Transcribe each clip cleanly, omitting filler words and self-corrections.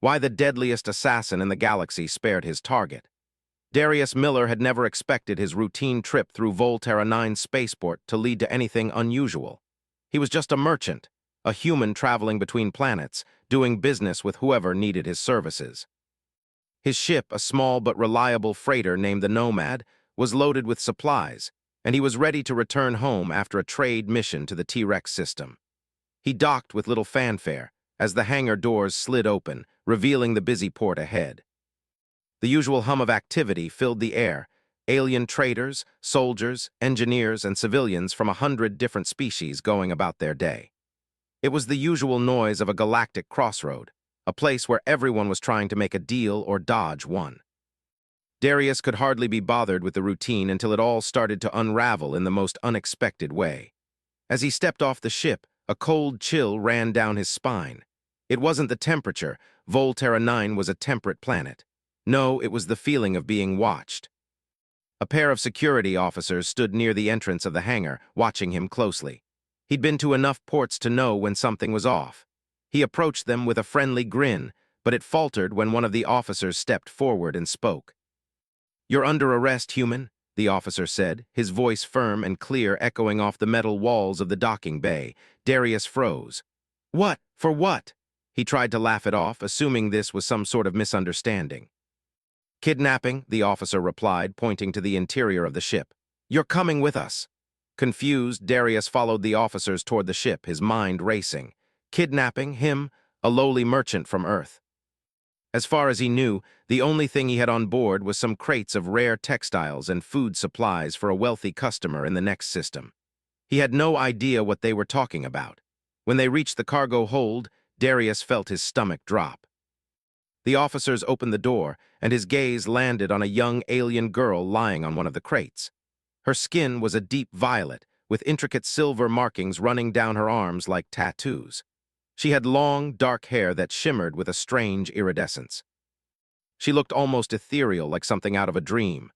Why the deadliest assassin in the galaxy spared his target. Darius Miller had never expected his routine trip through Volterra 9 spaceport to lead to anything unusual. He was just a merchant, a human traveling between planets, doing business with whoever needed his services. His ship, a small but reliable freighter named the Nomad, was loaded with supplies, and he was ready to return home after a trade mission to the T-Rex system. He docked with little fanfare as the hangar doors slid open, revealing the busy port ahead. The usual hum of activity filled the air: alien traders, soldiers, engineers, and civilians from 100 different species going about their day. It was the usual noise of a galactic crossroad, a place where everyone was trying to make a deal or dodge one. Darius could hardly be bothered with the routine until it all started to unravel in the most unexpected way. As he stepped off the ship, a cold chill ran down his spine. It wasn't the temperature. Volterra 9 was a temperate planet. No, it was the feeling of being watched. A pair of security officers stood near the entrance of the hangar, watching him closely. He'd been to enough ports to know when something was off. He approached them with a friendly grin, but it faltered when one of the officers stepped forward and spoke. "You're under arrest, human," the officer said, his voice firm and clear echoing off the metal walls of the docking bay. Darius froze. "What? For what?" He tried to laugh it off, assuming this was some sort of misunderstanding. "Kidnapping," the officer replied, pointing to the interior of the ship. "You're coming with us." Confused, Darius followed the officers toward the ship, his mind racing. Kidnapping him, a lowly merchant from Earth. As far as he knew, the only thing he had on board was some crates of rare textiles and food supplies for a wealthy customer in the next system. He had no idea what they were talking about. When they reached the cargo hold, Darius felt his stomach drop. The officers opened the door, and his gaze landed on a young alien girl lying on one of the crates. Her skin was a deep violet, with intricate silver markings running down her arms like tattoos. She had long, dark hair that shimmered with a strange iridescence. She looked almost ethereal, like something out of a dream.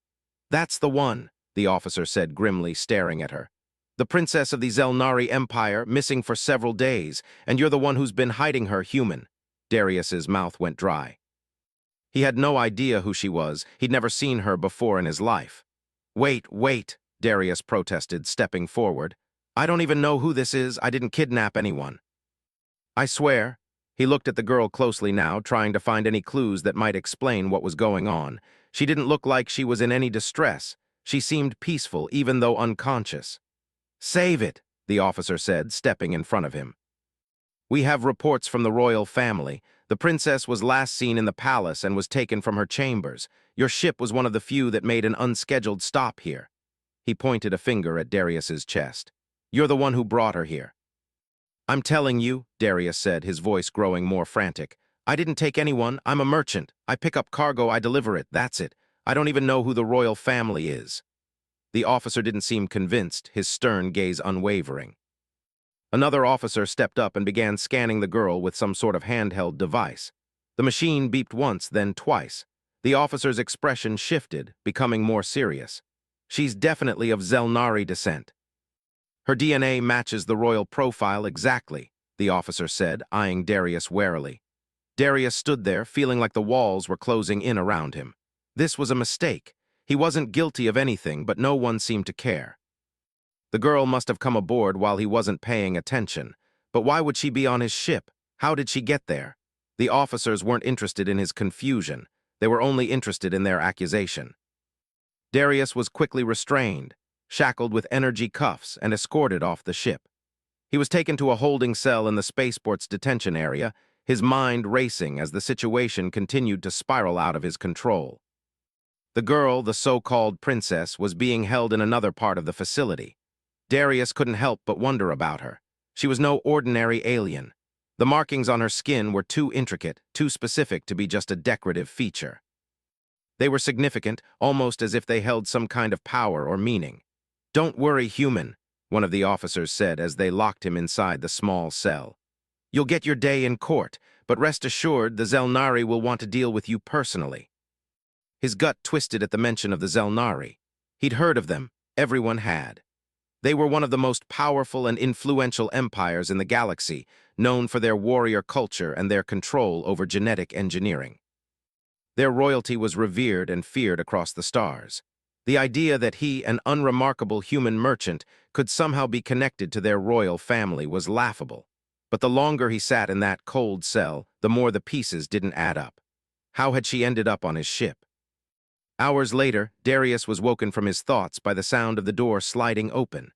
"That's the one," the officer said grimly, staring at her. "The princess of the Zelnari Empire, missing for several days, and you're the one who's been hiding her, human." Darius's mouth went dry. He had no idea who she was. He'd never seen her before in his life. Wait, Darius protested, stepping forward. "I don't even know who this is. I didn't kidnap anyone." "I swear." He looked at the girl closely now, trying to find any clues that might explain what was going on. She didn't look like she was in any distress. She seemed peaceful, even though unconscious. "Save it," the officer said, stepping in front of him. "We have reports from the royal family. The princess was last seen in the palace and was taken from her chambers. Your ship was one of the few that made an unscheduled stop here." He pointed a finger at Darius's chest. "You're the one who brought her here." "I'm telling you," Darius said, his voice growing more frantic. "I didn't take anyone. I'm a merchant. I pick up cargo, I deliver it. That's it. I don't even know who the royal family is." The officer didn't seem convinced, his stern gaze unwavering. Another officer stepped up and began scanning the girl with some sort of handheld device. The machine beeped once, then twice. The officer's expression shifted, becoming more serious. "She's definitely of Zelnari descent." "Her DNA matches the royal profile exactly," the officer said, eyeing Darius warily. Darius stood there, feeling like the walls were closing in around him. This was a mistake. He wasn't guilty of anything, but no one seemed to care. The girl must have come aboard while he wasn't paying attention. But why would she be on his ship? How did she get there? The officers weren't interested in his confusion. They were only interested in their accusation. Darius was quickly restrained, shackled with energy cuffs, and escorted off the ship. He was taken to a holding cell in the spaceport's detention area, his mind racing as the situation continued to spiral out of his control. The girl, the so-called princess, was being held in another part of the facility. Darius couldn't help but wonder about her. She was no ordinary alien. The markings on her skin were too intricate, too specific to be just a decorative feature. They were significant, almost as if they held some kind of power or meaning. "Don't worry, human," one of the officers said as they locked him inside the small cell. "You'll get your day in court, but rest assured the Zelnari will want to deal with you personally." His gut twisted at the mention of the Zelnari. He'd heard of them. Everyone had. They were one of the most powerful and influential empires in the galaxy, known for their warrior culture and their control over genetic engineering. Their royalty was revered and feared across the stars. The idea that he, an unremarkable human merchant, could somehow be connected to their royal family was laughable. But the longer he sat in that cold cell, the more the pieces didn't add up. How had she ended up on his ship? Hours later, Darius was woken from his thoughts by the sound of the door sliding open.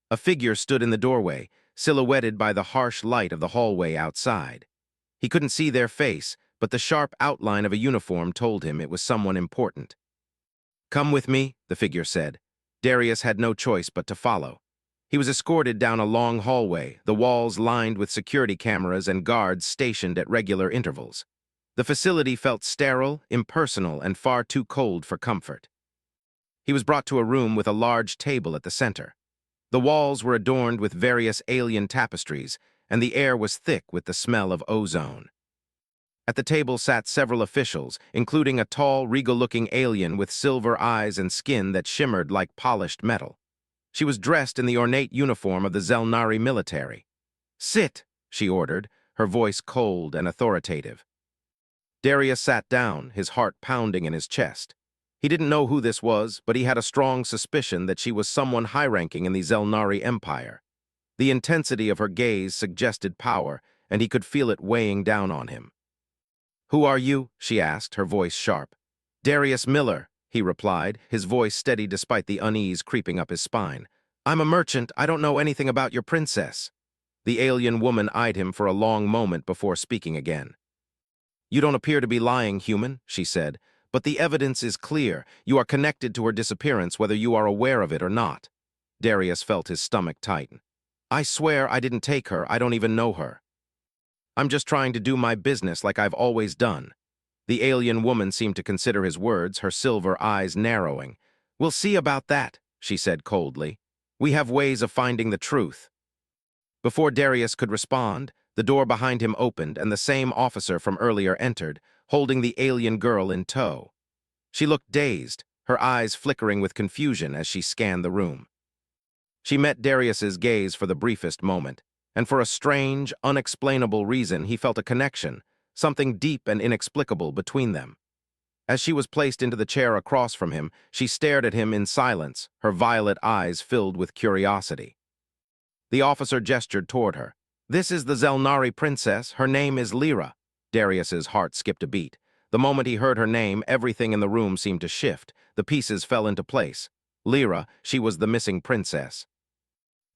A figure stood in the doorway, silhouetted by the harsh light of the hallway outside. He couldn't see their face, but the sharp outline of a uniform told him it was someone important. "Come with me," the figure said. Darius had no choice but to follow. He was escorted down a long hallway, the walls lined with security cameras and guards stationed at regular intervals. The facility felt sterile, impersonal, and far too cold for comfort. He was brought to a room with a large table at the center. The walls were adorned with various alien tapestries, and the air was thick with the smell of ozone. At the table sat several officials, including a tall, regal-looking alien with silver eyes and skin that shimmered like polished metal. She was dressed in the ornate uniform of the Zelnari military. "Sit," she ordered, her voice cold and authoritative. Darius sat down, his heart pounding in his chest. He didn't know who this was, but he had a strong suspicion that she was someone high-ranking in the Zelnari Empire. The intensity of her gaze suggested power, and he could feel it weighing down on him. "Who are you?" she asked, her voice sharp. "Darius Miller," he replied, his voice steady despite the unease creeping up his spine. "I'm a merchant. I don't know anything about your princess." The alien woman eyed him for a long moment before speaking again. "You don't appear to be lying, human," she said, "but the evidence is clear. You are connected to her disappearance whether you are aware of it or not." Darius felt his stomach tighten. "I swear I didn't take her. I don't even know her. I'm just trying to do my business like I've always done." The alien woman seemed to consider his words, her silver eyes narrowing. "We'll see about that," she said coldly. "We have ways of finding the truth." Before Darius could respond, the door behind him opened and the same officer from earlier entered, holding the alien girl in tow. She looked dazed, her eyes flickering with confusion as she scanned the room. She met Darius's gaze for the briefest moment, and for a strange, unexplainable reason he felt a connection, something deep and inexplicable between them. As she was placed into the chair across from him, she stared at him in silence, her violet eyes filled with curiosity. The officer gestured toward her. "This is the Zelnari princess. Her name is Lyra." Darius's heart skipped a beat. The moment he heard her name, everything in the room seemed to shift. The pieces fell into place. Lyra, she was the missing princess.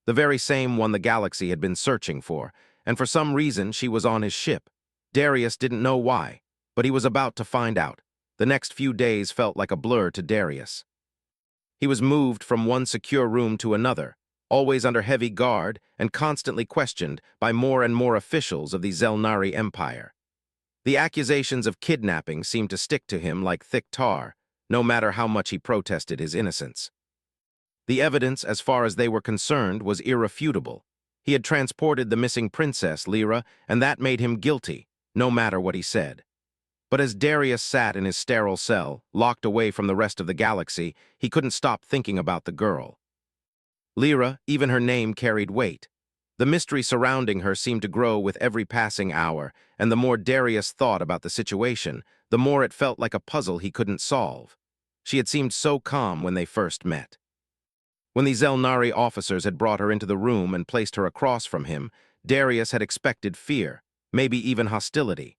The very same one the galaxy had been searching for, and for some reason she was on his ship. Darius didn't know why, but he was about to find out. The next few days felt like a blur to Darius. He was moved from one secure room to another, always under heavy guard and constantly questioned by more and more officials of the Zelnari Empire. The accusations of kidnapping seemed to stick to him like thick tar, no matter how much he protested his innocence. The evidence, as far as they were concerned, was irrefutable. He had transported the missing princess, Lyra, and that made him guilty, no matter what he said. But as Darius sat in his sterile cell, locked away from the rest of the galaxy, he couldn't stop thinking about the girl. Lyra, even her name carried weight. The mystery surrounding her seemed to grow with every passing hour, and the more Darius thought about the situation, the more it felt like a puzzle he couldn't solve. She had seemed so calm when they first met. When the Zelnari officers had brought her into the room and placed her across from him, Darius had expected fear, maybe even hostility.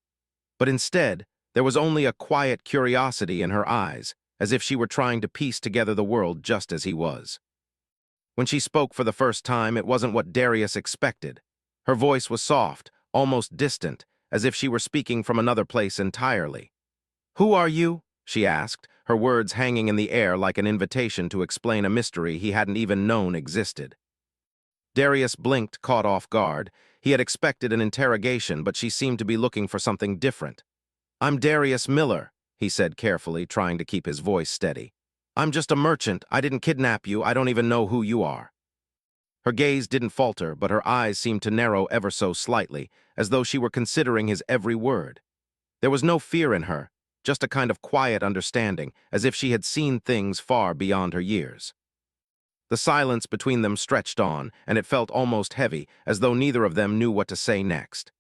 But instead, there was only a quiet curiosity in her eyes, as if she were trying to piece together the world just as he was. When she spoke for the first time, it wasn't what Darius expected. Her voice was soft, almost distant, as if she were speaking from another place entirely. "Who are you?" she asked, her words hanging in the air like an invitation to explain a mystery he hadn't even known existed. Darius blinked, caught off guard. He had expected an interrogation, but she seemed to be looking for something different. "I'm Darius Miller," he said carefully, trying to keep his voice steady. "I'm just a merchant. I didn't kidnap you. I don't even know who you are." Her gaze didn't falter, but her eyes seemed to narrow ever so slightly, as though she were considering his every word. There was no fear in her, just a kind of quiet understanding, as if she had seen things far beyond her years. The silence between them stretched on, and it felt almost heavy, as though neither of them knew what to say next.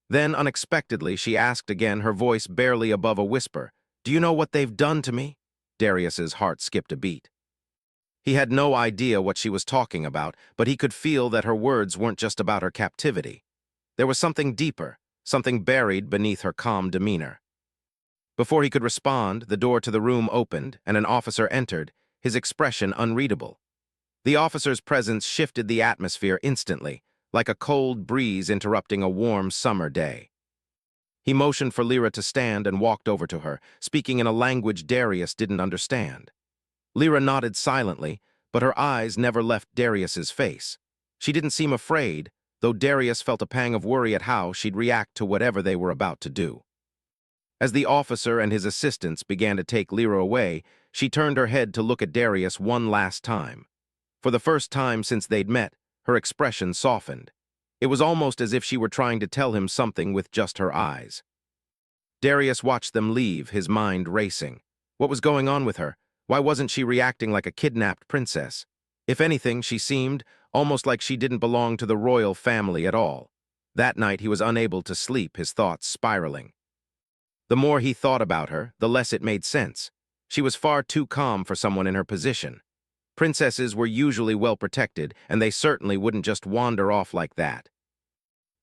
Then, unexpectedly, she asked again, her voice barely above a whisper, "Do you know what they've done to me?" Darius's heart skipped a beat. He had no idea what she was talking about, but he could feel that her words weren't just about her captivity. There was something deeper, something buried beneath her calm demeanor. Before he could respond, the door to the room opened, and an officer entered, his expression unreadable. The officer's presence shifted the atmosphere instantly, like a cold breeze interrupting a warm summer day. He motioned for Lyra to stand and walked over to her, speaking in a language Darius didn't understand. Lyra nodded silently, but her eyes never left Darius's face. She didn't seem afraid, though Darius felt a pang of worry at how she'd react to whatever they were about to do. As the officer and his assistants began to take Lyra away, she turned her head to look at Darius one last time. For the first time since they'd met, her expression softened. It was almost as if she were trying to tell him something with just her eyes. Darius watched them leave, his mind racing. What was going on with her? Why wasn't she reacting like a kidnapped princess? If anything, she seemed almost like she didn't belong to the royal family at all. That night he was unable to sleep, his thoughts spiraling. The more he thought about her, the less it made sense. She was far too calm for someone in her position. Princesses were usually well protected, and they certainly wouldn't just wander off like that.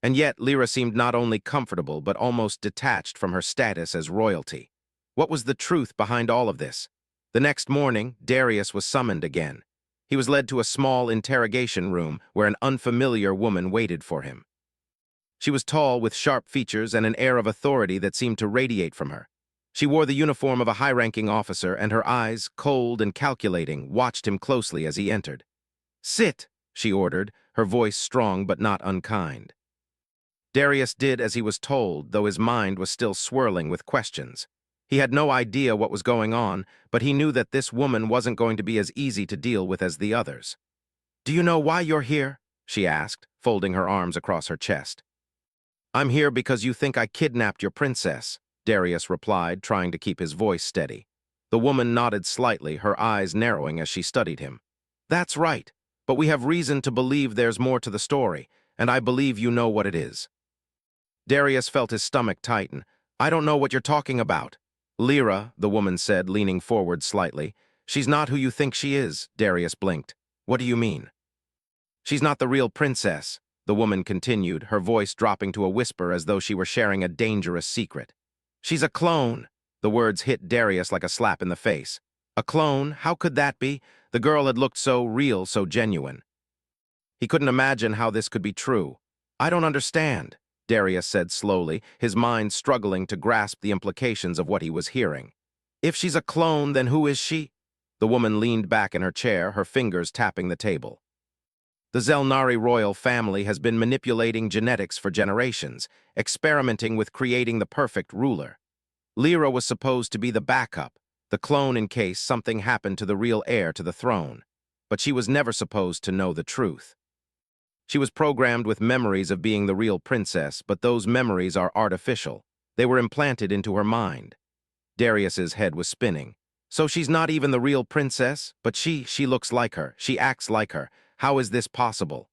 And yet, Lyra seemed not only comfortable but almost detached from her status as royalty. What was the truth behind all of this? The next morning, Darius was summoned again. He was led to a small interrogation room where an unfamiliar woman waited for him. She was tall, with sharp features and an air of authority that seemed to radiate from her. She wore the uniform of a high-ranking officer, and her eyes, cold and calculating, watched him closely as he entered. "Sit," she ordered, her voice strong but not unkind. Darius did as he was told, though his mind was still swirling with questions. He had no idea what was going on, but he knew that this woman wasn't going to be as easy to deal with as the others. "Do you know why you're here?" she asked, folding her arms across her chest. "I'm here because you think I kidnapped your princess," Darius replied, trying to keep his voice steady. The woman nodded slightly, her eyes narrowing as she studied him. "That's right, but we have reason to believe there's more to the story, and I believe you know what it is." Darius felt his stomach tighten. "I don't know what you're talking about." "Lyra," the woman said, leaning forward slightly. "She's not who you think she is," Darius blinked. "What do you mean?" "She's not the real princess," the woman continued, her voice dropping to a whisper as though she were sharing a dangerous secret. "She's a clone." The words hit Darius like a slap in the face. A clone? How could that be? The girl had looked so real, so genuine. He couldn't imagine how this could be true. "I don't understand," Darius said slowly, his mind struggling to grasp the implications of what he was hearing. "If she's a clone, then who is she?" The woman leaned back in her chair, her fingers tapping the table. "The Zelnari royal family has been manipulating genetics for generations, experimenting with creating the perfect ruler. Lyra was supposed to be the backup, the clone in case something happened to the real heir to the throne. But she was never supposed to know the truth. She was programmed with memories of being the real princess, but those memories are artificial. They were implanted into her mind." Darius's head was spinning. "So she's not even the real princess, but she looks like her, she acts like her. How is this possible?"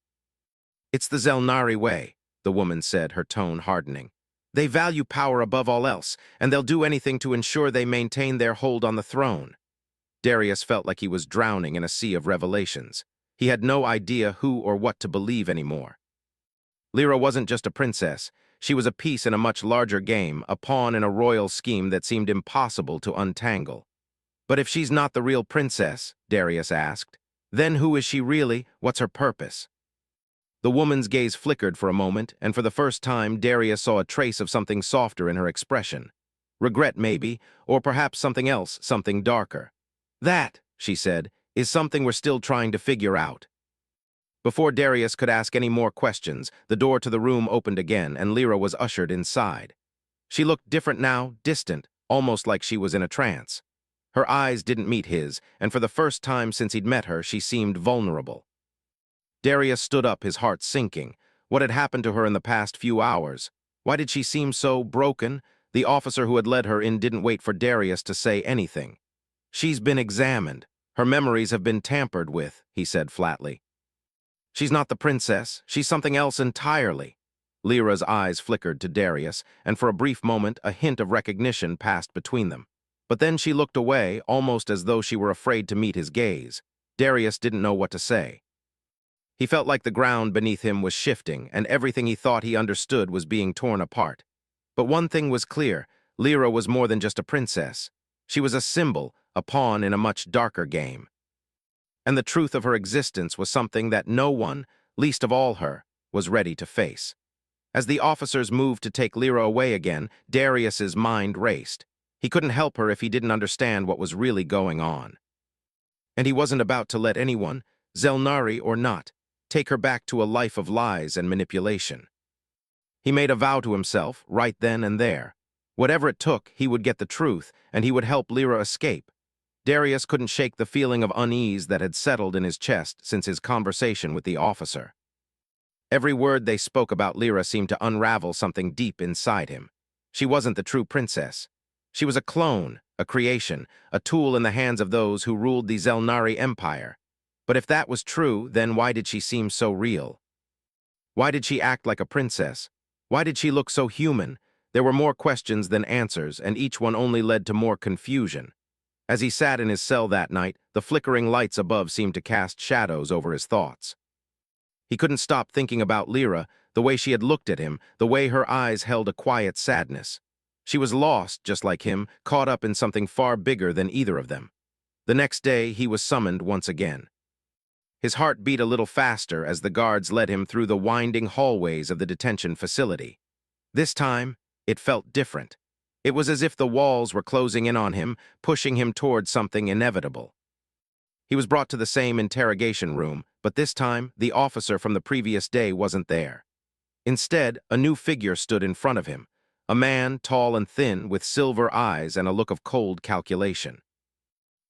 "It's the Zelnari way," the woman said, her tone hardening. "They value power above all else, and they'll do anything to ensure they maintain their hold on the throne." Darius felt like he was drowning in a sea of revelations. He had no idea who or what to believe anymore. Lyra wasn't just a princess. She was a piece in a much larger game, a pawn in a royal scheme that seemed impossible to untangle. "But if she's not the real princess," Darius asked, "then who is she really? What's her purpose?" The woman's gaze flickered for a moment, and for the first time Darius saw a trace of something softer in her expression. Regret, maybe, or perhaps something else, something darker. "That," she said, "is something we're still trying to figure out." Before Darius could ask any more questions, the door to the room opened again, and Lyra was ushered inside. She looked different now, distant, almost like she was in a trance. Her eyes didn't meet his, and for the first time since he'd met her, she seemed vulnerable. Darius stood up, his heart sinking. What had happened to her in the past few hours? Why did she seem so broken? The officer who had led her in didn't wait for Darius to say anything. "She's been examined." Her memories have been tampered with, he said flatly. She's not the princess. She's something else entirely. Lyra's eyes flickered to Darius, and for a brief moment a hint of recognition passed between them. But then she looked away, almost as though she were afraid to meet his gaze. Darius didn't know what to say. He felt like the ground beneath him was shifting, and everything he thought he understood was being torn apart. But one thing was clear: Lyra was more than just a princess. She was a symbol, a pawn in a much darker game. And the truth of her existence was something that no one, least of all her, was ready to face. As the officers moved to take Lyra away again, Darius's mind raced. He couldn't help her if he didn't understand what was really going on. And he wasn't about to let anyone, Zelnari or not, take her back to a life of lies and manipulation. He made a vow to himself, right then and there. Whatever it took, he would get the truth, and he would help Lyra escape. Darius couldn't shake the feeling of unease that had settled in his chest since his conversation with the officer. Every word they spoke about Lyra seemed to unravel something deep inside him. She wasn't the true princess. She was a clone, a creation, a tool in the hands of those who ruled the Zelnari Empire. But if that was true, then why did she seem so real? Why did she act like a princess? Why did she look so human? There were more questions than answers, and each one only led to more confusion. As he sat in his cell that night, the flickering lights above seemed to cast shadows over his thoughts. He couldn't stop thinking about Lyra, the way she had looked at him, the way her eyes held a quiet sadness. She was lost, just like him, caught up in something far bigger than either of them. The next day, he was summoned once again. His heart beat a little faster as the guards led him through the winding hallways of the detention facility. This time, it felt different. It was as if the walls were closing in on him, pushing him toward something inevitable. He was brought to the same interrogation room, but this time, the officer from the previous day wasn't there. Instead, a new figure stood in front of him, a man tall and thin with silver eyes and a look of cold calculation.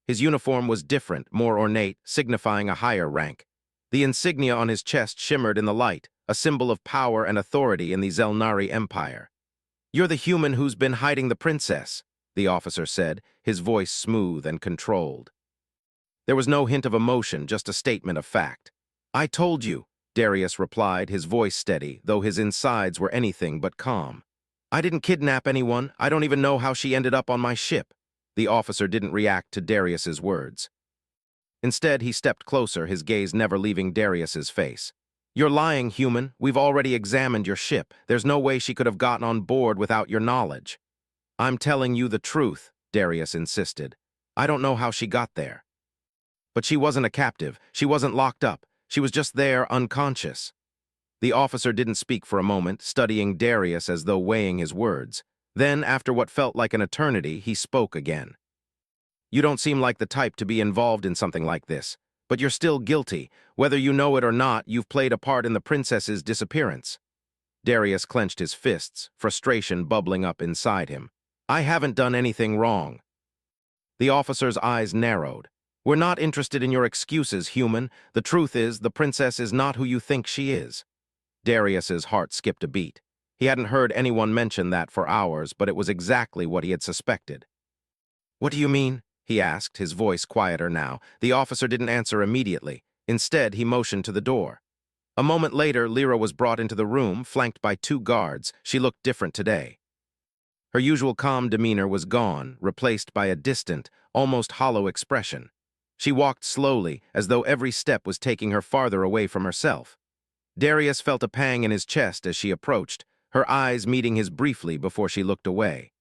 His uniform was different, more ornate, signifying a higher rank. The insignia on his chest shimmered in the light, a symbol of power and authority in the Zelnari Empire. "You're the human who's been hiding the princess," the officer said, his voice smooth and controlled. There was no hint of emotion, just a statement of fact. "I told you," Darius replied, his voice steady, though his insides were anything but calm. "I didn't kidnap anyone. I don't even know how she ended up on my ship." The officer didn't react to Darius's words. Instead, he stepped closer, his gaze never leaving Darius's face. "You're lying, human. We've already examined your ship. There's no way she could have gotten on board without your knowledge." "I'm telling you the truth," Darius insisted. "I don't know how she got there." But she wasn't a captive. She wasn't locked up. She was just there, unconscious. The officer didn't speak for a moment, studying Darius as though weighing his words. Then, after what felt like an eternity, he spoke again. "You don't seem like the type to be involved in something like this, but you're still guilty. Whether you know it or not, you've played a part in the princess's disappearance." Darius clenched his fists, frustration bubbling up inside him. "I haven't done anything wrong." The officer's eyes narrowed. "We're not interested in your excuses, human. The truth is, the princess is not who you think she is." Darius's heart skipped a beat. He hadn't heard anyone mention that for hours, but it was exactly what he had suspected. "What do you mean?" he asked, his voice quieter now. The officer didn't answer immediately. Instead, he motioned to the door. A moment later, Lyra was brought into the room, flanked by 2 guards. She looked different today. Her usual calm demeanor was gone, replaced by a distant, almost hollow expression. She walked slowly, as though every step was taking her farther away from herself. Darius felt a pang in his chest as she approached, her eyes meeting his briefly before she looked away.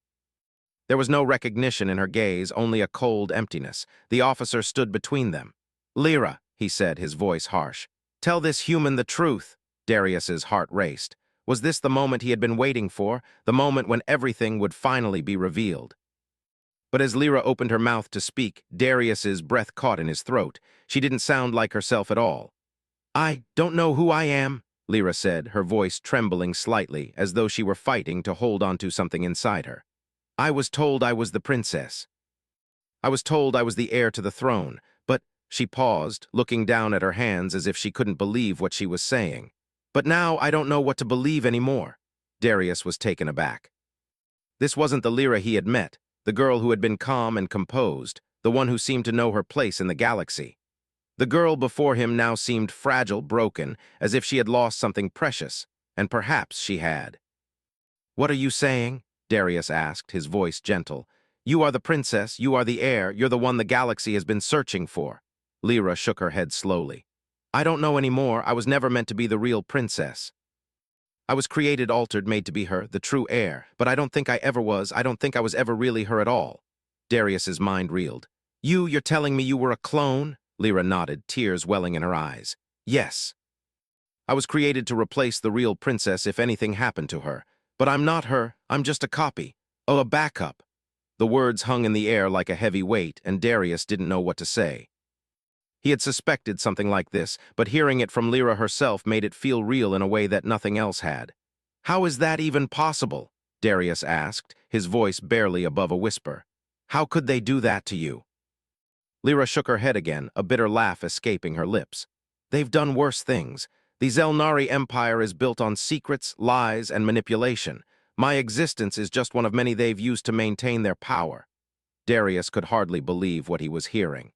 There was no recognition in her gaze, only a cold emptiness. The officer stood between them. "Lyra," he said, his voice harsh. "Tell this human the truth." Darius's heart raced. Was this the moment he had been waiting for, the moment when everything would finally be revealed? But as Lyra opened her mouth to speak, Darius's breath caught in his throat. She didn't sound like herself at all. "I don't know who I am," Lyra said, her voice trembling slightly, as though she were fighting to hold onto something inside her. "I was told I was the princess. I was told I was the heir to the throne, but—" She paused, looking down at her hands as if she couldn't believe what she was saying. "But now I don't know what to believe anymore." Darius was taken aback. This wasn't the Lyra he had met, the girl who had been calm and composed, the one who seemed to know her place in the galaxy. The girl before him now seemed fragile, broken, as if she had lost something precious, and perhaps she had. "What are you saying?" Darius asked, his voice gentle. "You are the princess, you are the heir, you're the one the galaxy has been searching for." Lyra shook her head slowly. "I don't know anymore. I was never meant to be the real princess. I was created, altered, made to be her, the true heir, but I don't think I ever was. I don't think I was ever really her at all." Darius's mind reeled. You're telling me you were a clone?" Lyra nodded, tears welling in her eyes. "Yes. I was created to replace the real princess if anything happened to her. But I'm not her. I'm just a copy. Oh, a backup." The words hung in the air like a heavy weight, and Darius didn't know what to say. He had suspected something like this, but hearing it from Lyra herself made it feel real in a way that nothing else had. "How is that even possible?" Darius asked, his voice barely above a whisper. "How could they do that to you?" Lyra shook her head again, a bitter laugh escaping her lips. "They've done worse things. The Zelnari Empire is built on secrets, lies, and manipulation. My existence is just one of many they've used to maintain their power." Darius could hardly believe what he was hearing.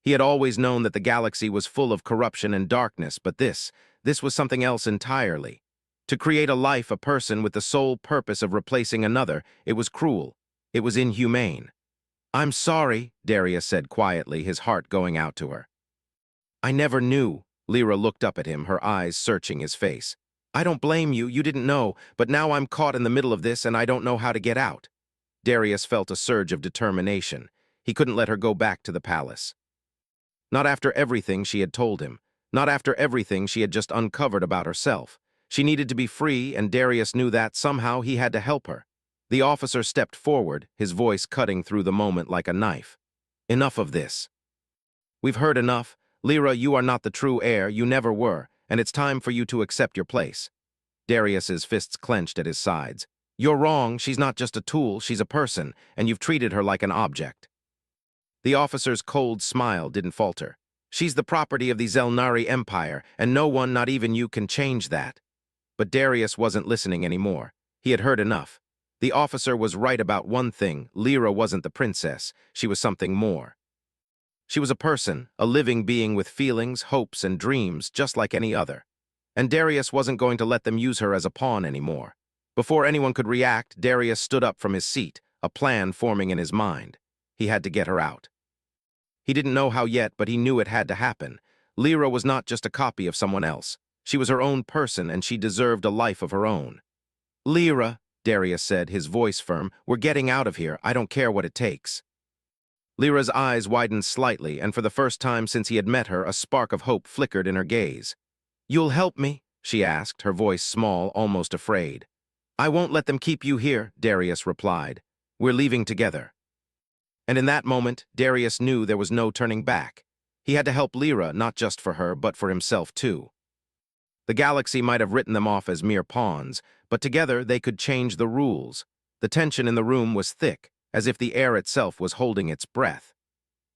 He had always known that the galaxy was full of corruption and darkness, but this was something else entirely. To create a life, a person, with the sole purpose of replacing another, it was cruel. It was inhumane. "I'm sorry," Darius said quietly, his heart going out to her. "I never knew." Lyra looked up at him, her eyes searching his face. "I don't blame you, you didn't know, but now I'm caught in the middle of this and I don't know how to get out." Darius felt a surge of determination. He couldn't let her go back to the palace. Not after everything she had told him. Not after everything she had just uncovered about herself. She needed to be free, and Darius knew that somehow he had to help her. The officer stepped forward, his voice cutting through the moment like a knife. "Enough of this. We've heard enough. Lyra, you are not the true heir, you never were, and it's time for you to accept your place." Darius's fists clenched at his sides. "You're wrong, she's not just a tool, she's a person, and you've treated her like an object." The officer's cold smile didn't falter. "She's the property of the Zelnari Empire, and no one, not even you, can change that." But Darius wasn't listening anymore. He had heard enough. The officer was right about one thing. Lyra wasn't the princess. She was something more. She was a person, a living being with feelings, hopes, and dreams, just like any other. And Darius wasn't going to let them use her as a pawn anymore. Before anyone could react, Darius stood up from his seat, a plan forming in his mind. He had to get her out. He didn't know how yet, but he knew it had to happen. Lyra was not just a copy of someone else. She was her own person, and she deserved a life of her own. "Lyra," Darius said, his voice firm, "we're getting out of here. I don't care what it takes." Lyra's eyes widened slightly, and for the first time since he had met her, a spark of hope flickered in her gaze. "You'll help me?" she asked, her voice small, almost afraid. "I won't let them keep you here," Darius replied. "We're leaving together." And in that moment, Darius knew there was no turning back. He had to help Lyra, not just for her, but for himself too. The galaxy might have written them off as mere pawns, but together they could change the rules. The tension in the room was thick, as if the air itself was holding its breath.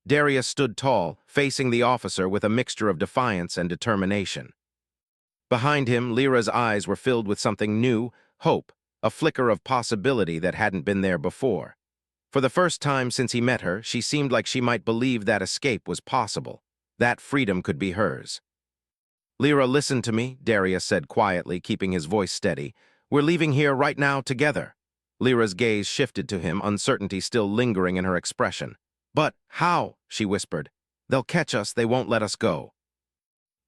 Darius stood tall, facing the officer with a mixture of defiance and determination. Behind him, Lyra's eyes were filled with something new, hope, a flicker of possibility that hadn't been there before. For the first time since he met her, she seemed like she might believe that escape was possible. That freedom could be hers. "Lyra, listen to me," Darius said quietly, keeping his voice steady. "We're leaving here right now together." Lyra's gaze shifted to him, uncertainty still lingering in her expression. "But how?" she whispered. "They'll catch us, they won't let us go."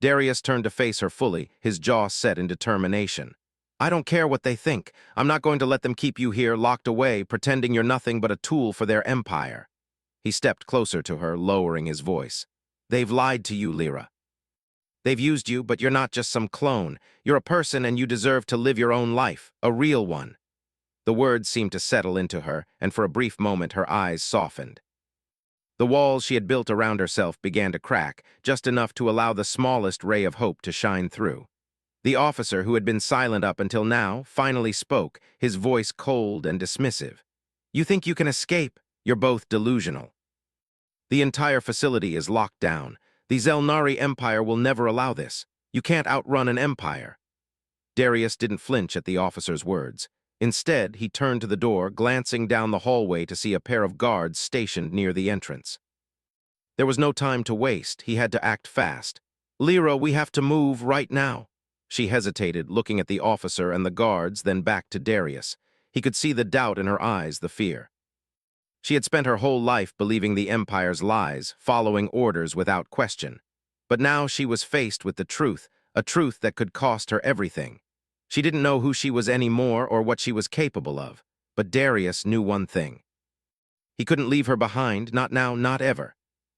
Darius turned to face her fully, his jaw set in determination. "I don't care what they think. I'm not going to let them keep you here, locked away, pretending you're nothing but a tool for their empire." He stepped closer to her, lowering his voice. "They've lied to you, Lyra. They've used you, but you're not just some clone. You're a person and you deserve to live your own life, a real one." The words seemed to settle into her, and for a brief moment her eyes softened. The walls she had built around herself began to crack, just enough to allow the smallest ray of hope to shine through. The officer, who had been silent up until now, finally spoke, his voice cold and dismissive. "You think you can escape? You're both delusional. The entire facility is locked down. The Zelnari Empire will never allow this. You can't outrun an empire." Darius didn't flinch at the officer's words. Instead, he turned to the door, glancing down the hallway to see a pair of guards stationed near the entrance. There was no time to waste. He had to act fast. "Lyra, we have to move right now." She hesitated, looking at the officer and the guards, then back to Darius. He could see the doubt in her eyes, the fear. She had spent her whole life believing the Empire's lies, following orders without question. But now she was faced with the truth, a truth that could cost her everything. She didn't know who she was anymore or what she was capable of, but Darius knew one thing. He couldn't leave her behind, not now, not ever.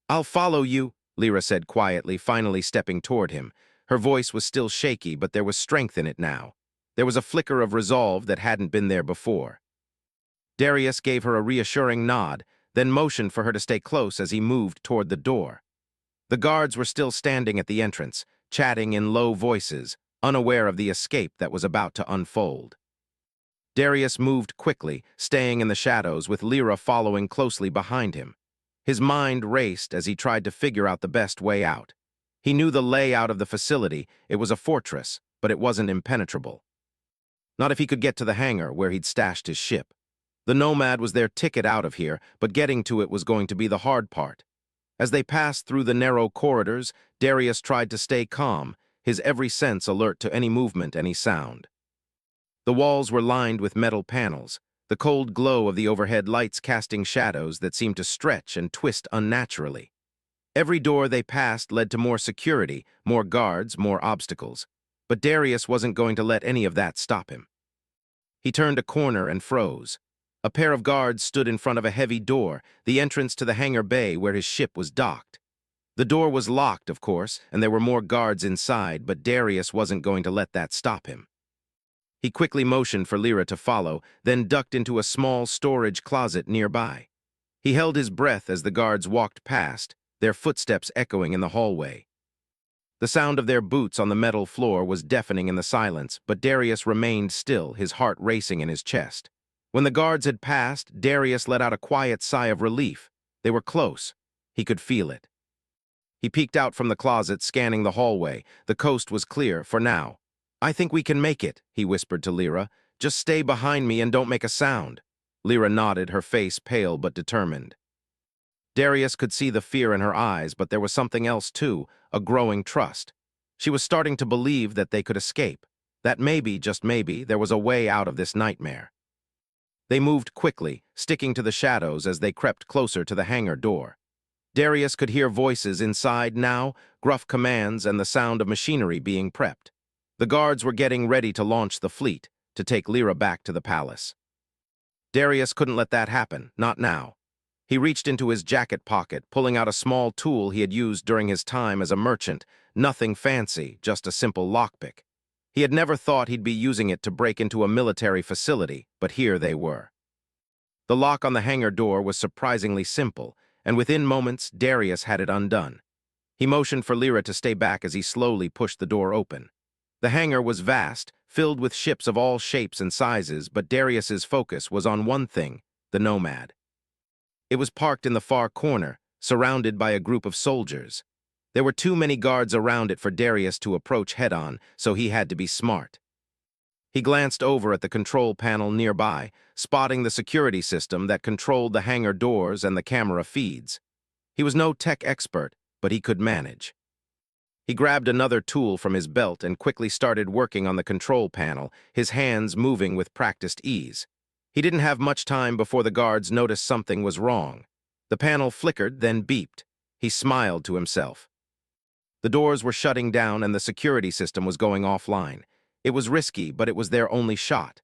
"I'll follow you," Lyra said quietly, finally stepping toward him. Her voice was still shaky, but there was strength in it now. There was a flicker of resolve that hadn't been there before. Darius gave her a reassuring nod, then motioned for her to stay close as he moved toward the door. The guards were still standing at the entrance, chatting in low voices, unaware of the escape that was about to unfold. Darius moved quickly, staying in the shadows, with Lyra following closely behind him. His mind raced as he tried to figure out the best way out. He knew the layout of the facility. It was a fortress, but it wasn't impenetrable. Not if he could get to the hangar where he'd stashed his ship. The Nomad was their ticket out of here, but getting to it was going to be the hard part. As they passed through the narrow corridors, Darius tried to stay calm, his every sense alert to any movement, any sound. The walls were lined with metal panels, the cold glow of the overhead lights casting shadows that seemed to stretch and twist unnaturally. Every door they passed led to more security, more guards, more obstacles. But Darius wasn't going to let any of that stop him. He turned a corner and froze. A pair of guards stood in front of a heavy door, the entrance to the hangar bay where his ship was docked. The door was locked, of course, and there were more guards inside, but Darius wasn't going to let that stop him. He quickly motioned for Lyra to follow, then ducked into a small storage closet nearby. He held his breath as the guards walked past, their footsteps echoing in the hallway. The sound of their boots on the metal floor was deafening in the silence, but Darius remained still, his heart racing in his chest. When the guards had passed, Darius let out a quiet sigh of relief. They were close. He could feel it. He peeked out from the closet, scanning the hallway. The coast was clear, for now. "I think we can make it," he whispered to Lyra. "Just stay behind me and don't make a sound." Lyra nodded, her face pale but determined. Darius could see the fear in her eyes, but there was something else too, a growing trust. She was starting to believe that they could escape, that maybe, just maybe, there was a way out of this nightmare. They moved quickly, sticking to the shadows as they crept closer to the hangar door. Darius could hear voices inside now, gruff commands and the sound of machinery being prepped. The guards were getting ready to launch the fleet, to take Lyra back to the palace. Darius couldn't let that happen, not now. He reached into his jacket pocket, pulling out a small tool he had used during his time as a merchant, nothing fancy, just a simple lockpick. He had never thought he'd be using it to break into a military facility, but here they were. The lock on the hangar door was surprisingly simple, and within moments, Darius had it undone. He motioned for Lyra to stay back as he slowly pushed the door open. The hangar was vast, filled with ships of all shapes and sizes, but Darius's focus was on one thing, the Nomad. It was parked in the far corner, surrounded by a group of soldiers. There were too many guards around it for Darius to approach head-on, so he had to be smart. He glanced over at the control panel nearby, spotting the security system that controlled the hangar doors and the camera feeds. He was no tech expert, but he could manage. He grabbed another tool from his belt and quickly started working on the control panel, his hands moving with practiced ease. He didn't have much time before the guards noticed something was wrong. The panel flickered, then beeped. He smiled to himself. The doors were shutting down and the security system was going offline. It was risky, but it was their only shot.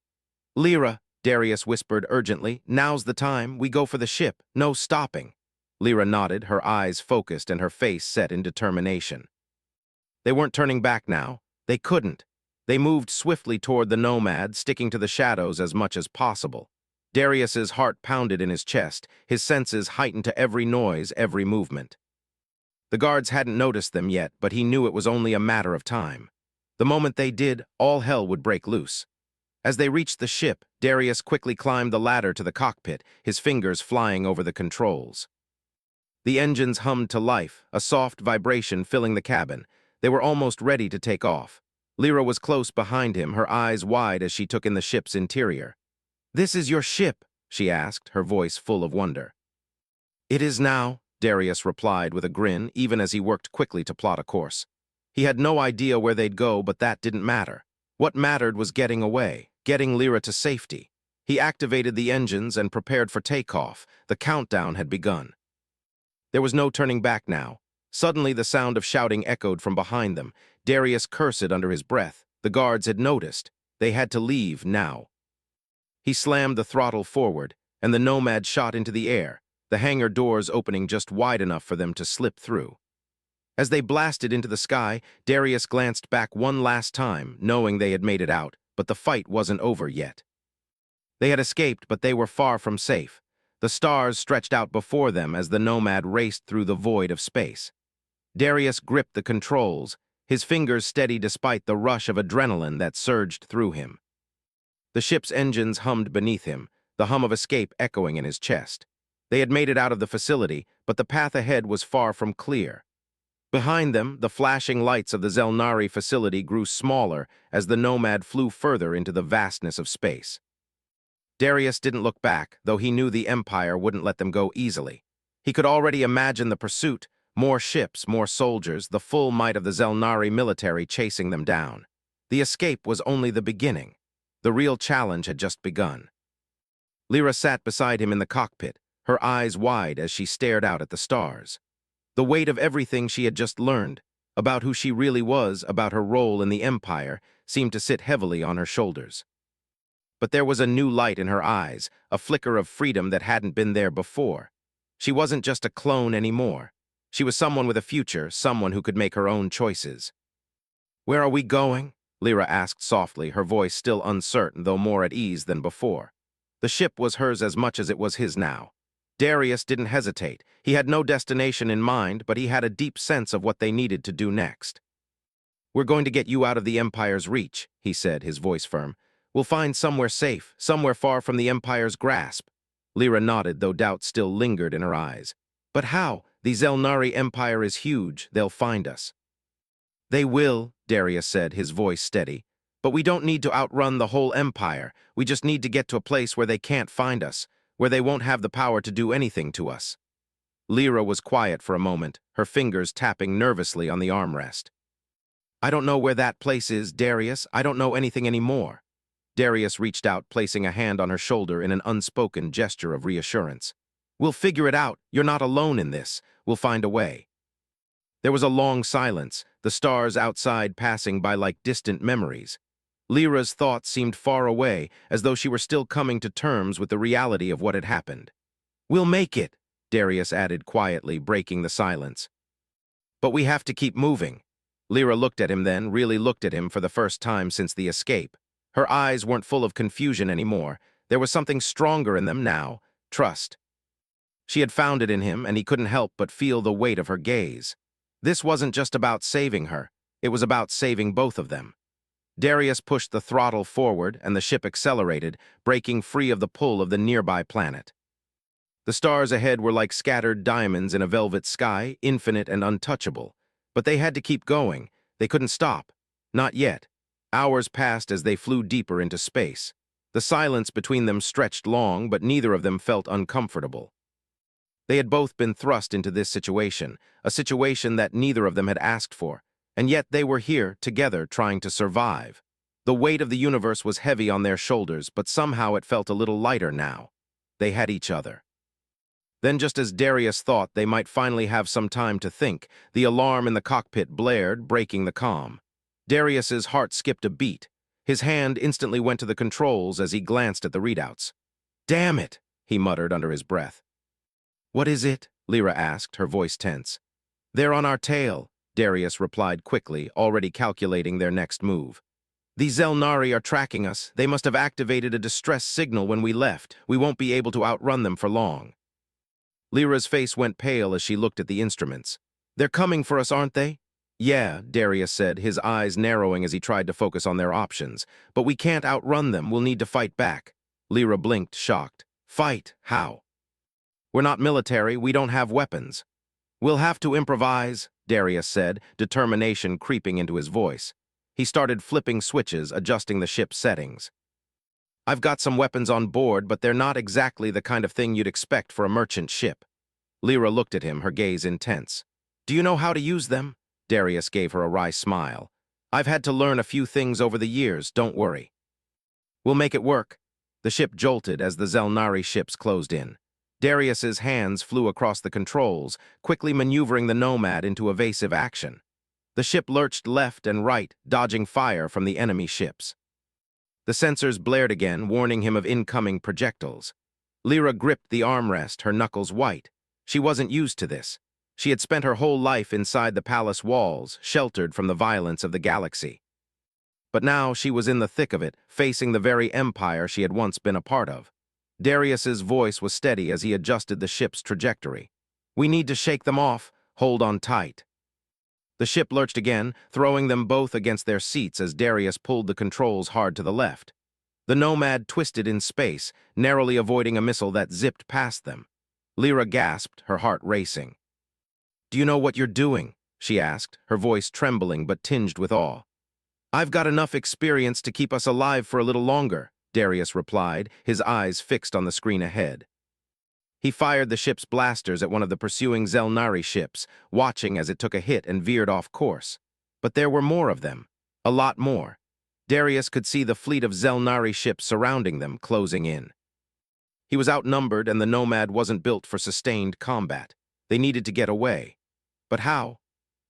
"Lyra," Darius whispered urgently, "now's the time. We go for the ship. No stopping." Lyra nodded, her eyes focused and her face set in determination. They weren't turning back now. They couldn't. They moved swiftly toward the Nomad, sticking to the shadows as much as possible. Darius's heart pounded in his chest, his senses heightened to every noise, every movement. The guards hadn't noticed them yet, but he knew it was only a matter of time. The moment they did, all hell would break loose. As they reached the ship, Darius quickly climbed the ladder to the cockpit, his fingers flying over the controls. The engines hummed to life, a soft vibration filling the cabin. They were almost ready to take off. Lyra was close behind him, her eyes wide as she took in the ship's interior. "This is your ship?" she asked, her voice full of wonder. "It is now," Darius replied with a grin, even as he worked quickly to plot a course. He had no idea where they'd go, but that didn't matter. What mattered was getting away, getting Lyra to safety. He activated the engines and prepared for takeoff. The countdown had begun. There was no turning back now. Suddenly, the sound of shouting echoed from behind them. Darius cursed under his breath. The guards had noticed. They had to leave now. He slammed the throttle forward, and the Nomad shot into the air, the hangar doors opening just wide enough for them to slip through. As they blasted into the sky, Darius glanced back one last time, knowing they had made it out, but the fight wasn't over yet. They had escaped, but they were far from safe. The stars stretched out before them as the Nomad raced through the void of space. Darius gripped the controls, his fingers steady despite the rush of adrenaline that surged through him. The ship's engines hummed beneath him, the hum of escape echoing in his chest. They had made it out of the facility, but the path ahead was far from clear. Behind them, the flashing lights of the Zelnari facility grew smaller as the Nomad flew further into the vastness of space. Darius didn't look back, though he knew the Empire wouldn't let them go easily. He could already imagine the pursuit, more ships, more soldiers, the full might of the Zelnari military chasing them down. The escape was only the beginning. The real challenge had just begun. Lyra sat beside him in the cockpit, her eyes wide as she stared out at the stars. The weight of everything she had just learned, about who she really was, about her role in the Empire, seemed to sit heavily on her shoulders. But there was a new light in her eyes, a flicker of freedom that hadn't been there before. She wasn't just a clone anymore. She was someone with a future, someone who could make her own choices. "Where are we going?" Lyra asked softly, her voice still uncertain, though more at ease than before. The ship was hers as much as it was his now. Darius didn't hesitate. He had no destination in mind, but he had a deep sense of what they needed to do next. "We're going to get you out of the Empire's reach," he said, his voice firm. "We'll find somewhere safe, somewhere far from the Empire's grasp." Lyra nodded, though doubt still lingered in her eyes. "But how? The Zelnari Empire is huge. They'll find us." "They will," Darius said, his voice steady. "But we don't need to outrun the whole Empire. We just need to get to a place where they can't find us, where they won't have the power to do anything to us." Lyra was quiet for a moment, her fingers tapping nervously on the armrest. "I don't know where that place is, Darius. I don't know anything anymore." Darius reached out, placing a hand on her shoulder in an unspoken gesture of reassurance. "We'll figure it out. You're not alone in this. We'll find a way." There was a long silence, the stars outside passing by like distant memories. Lyra's thoughts seemed far away, as though she were still coming to terms with the reality of what had happened. "We'll make it," Darius added quietly, breaking the silence. "But we have to keep moving." Lyra looked at him then, really looked at him for the first time since the escape. Her eyes weren't full of confusion anymore. There was something stronger in them now, trust. She had found it in him, and he couldn't help but feel the weight of her gaze. This wasn't just about saving her. It was about saving both of them. Darius pushed the throttle forward, and the ship accelerated, breaking free of the pull of the nearby planet. The stars ahead were like scattered diamonds in a velvet sky, infinite and untouchable. But they had to keep going. They couldn't stop. Not yet. Hours passed as they flew deeper into space. The silence between them stretched long, but neither of them felt uncomfortable. They had both been thrust into this situation, a situation that neither of them had asked for, and yet they were here, together, trying to survive. The weight of the universe was heavy on their shoulders, but somehow it felt a little lighter now. They had each other. Then, just as Darius thought they might finally have some time to think, the alarm in the cockpit blared, breaking the calm. Darius's heart skipped a beat. His hand instantly went to the controls as he glanced at the readouts. "Damn it," he muttered under his breath. "What is it?" Lyra asked, her voice tense. "They're on our tail," Darius replied quickly, already calculating their next move. "The Zelnari are tracking us. They must have activated a distress signal when we left. We won't be able to outrun them for long." Lyra's face went pale as she looked at the instruments. "They're coming for us, aren't they?" "Yeah," Darius said, his eyes narrowing as he tried to focus on their options. "But we can't outrun them. We'll need to fight back." Lyra blinked, shocked. "Fight? How?" "We're not military. We don't have weapons." "We'll have to improvise," Darius said, determination creeping into his voice. He started flipping switches, adjusting the ship's settings. I've got some weapons on board, but they're not exactly the kind of thing you'd expect for a merchant ship. Lyra looked at him, her gaze intense. Do you know how to use them? Darius gave her a wry smile. I've had to learn a few things over the years, don't worry. We'll make it work. The ship jolted as the Zelnari ships closed in. Darius's hands flew across the controls, quickly maneuvering the Nomad into evasive action. The ship lurched left and right, dodging fire from the enemy ships. The sensors blared again, warning him of incoming projectiles. Lyra gripped the armrest, her knuckles white. She wasn't used to this. She had spent her whole life inside the palace walls, sheltered from the violence of the galaxy. But now she was in the thick of it, facing the very empire she had once been a part of. Darius's voice was steady as he adjusted the ship's trajectory. We need to shake them off. Hold on tight. The ship lurched again, throwing them both against their seats as Darius pulled the controls hard to the left. The Nomad twisted in space, narrowly avoiding a missile that zipped past them. Lyra gasped, her heart racing. Do you know what you're doing? She asked, her voice trembling but tinged with awe. I've got enough experience to keep us alive for a little longer, Darius replied, his eyes fixed on the screen ahead. He fired the ship's blasters at one of the pursuing Zelnari ships, watching as it took a hit and veered off course. But there were more of them. A lot more. Darius could see the fleet of Zelnari ships surrounding them, closing in. He was outnumbered, and the Nomad wasn't built for sustained combat. They needed to get away. But how?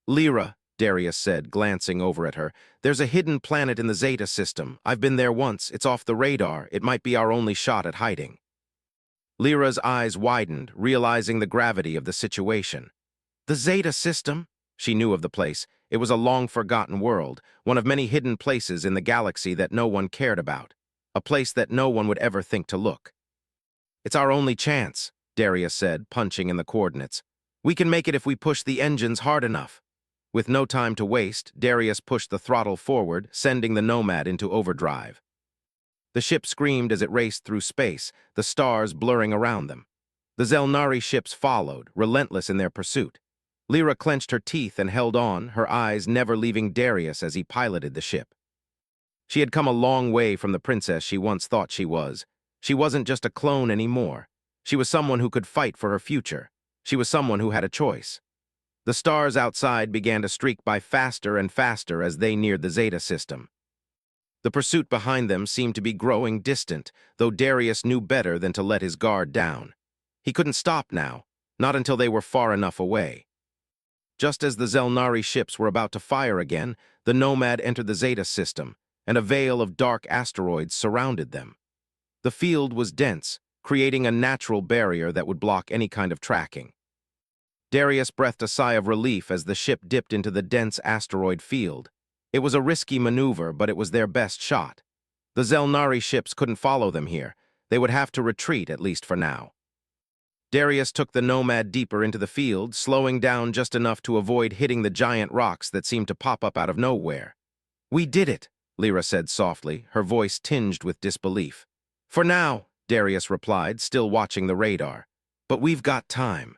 Lyra, Darius said, glancing over at her. There's a hidden planet in the Zeta system. I've been there once. It's off the radar. It might be our only shot at hiding. Lyra's eyes widened, realizing the gravity of the situation. The Zeta system? She knew of the place. It was a long-forgotten world, one of many hidden places in the galaxy that no one cared about. A place that no one would ever think to look. It's our only chance, Darius said, punching in the coordinates. We can make it if we push the engines hard enough. With no time to waste, Darius pushed the throttle forward, sending the Nomad into overdrive. The ship screamed as it raced through space, the stars blurring around them. The Zelnari ships followed, relentless in their pursuit. Lyra clenched her teeth and held on, her eyes never leaving Darius as he piloted the ship. She had come a long way from the princess she once thought she was. She wasn't just a clone anymore. She was someone who could fight for her future. She was someone who had a choice. The stars outside began to streak by faster and faster as they neared the Zeta system. The pursuit behind them seemed to be growing distant, though Darius knew better than to let his guard down. He couldn't stop now, not until they were far enough away. Just as the Zelnari ships were about to fire again, the Nomad entered the Zeta system, and a veil of dark asteroids surrounded them. The field was dense, creating a natural barrier that would block any kind of tracking. Darius breathed a sigh of relief as the ship dipped into the dense asteroid field. It was a risky maneuver, but it was their best shot. The Zelnari ships couldn't follow them here. They would have to retreat, at least for now. Darius took the Nomad deeper into the field, slowing down just enough to avoid hitting the giant rocks that seemed to pop up out of nowhere. We did it, Lyra said softly, her voice tinged with disbelief. For now, Darius replied, still watching the radar. But we've got time.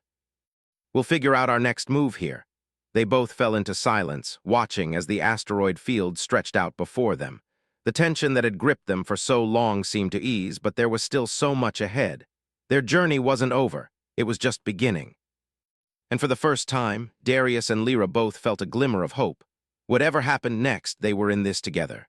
We'll figure out our next move here. They both fell into silence, watching as the asteroid field stretched out before them. The tension that had gripped them for so long seemed to ease, but there was still so much ahead. Their journey wasn't over. It was just beginning. And for the first time, Darius and Lyra both felt a glimmer of hope. Whatever happened next, they were in this together.